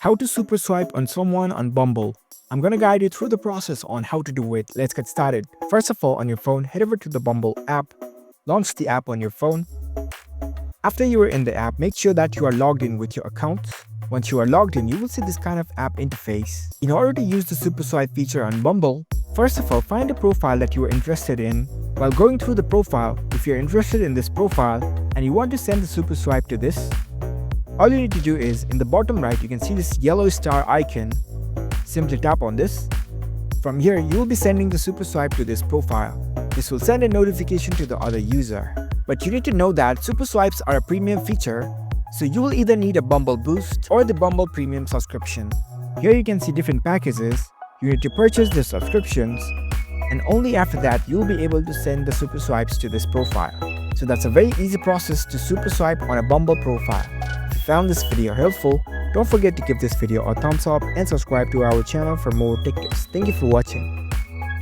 How to super swipe on someone on Bumble. I'm gonna guide you through the process on how to do it. Let's get started. First of all, on your phone, head over to the Bumble app. Launch the app on your phone. After you are in the app, make sure that you are logged in with your account. Once you are logged in, you will see this kind of app interface. In order to use the super swipe feature on Bumble, first of all, find a profile that you are interested in. While going through the profile, if you're interested in this profile and you want to send the super swipe to this, all you need to do is, in the bottom right, you can see this yellow star icon. Simply tap on this. From here, you will be sending the super swipe to this profile. This will send a notification to the other user. But you need to know that super swipes are a premium feature, so you will either need a Bumble Boost or the Bumble Premium subscription. Here you can see different packages. You need to purchase the subscriptions, and only after that you will be able to send the super swipes to this profile. So that's a very easy process to super swipe on a Bumble profile. If you found this video helpful, don't forget to give this video a thumbs up and subscribe to our channel for more tech tips. Thank you for watching.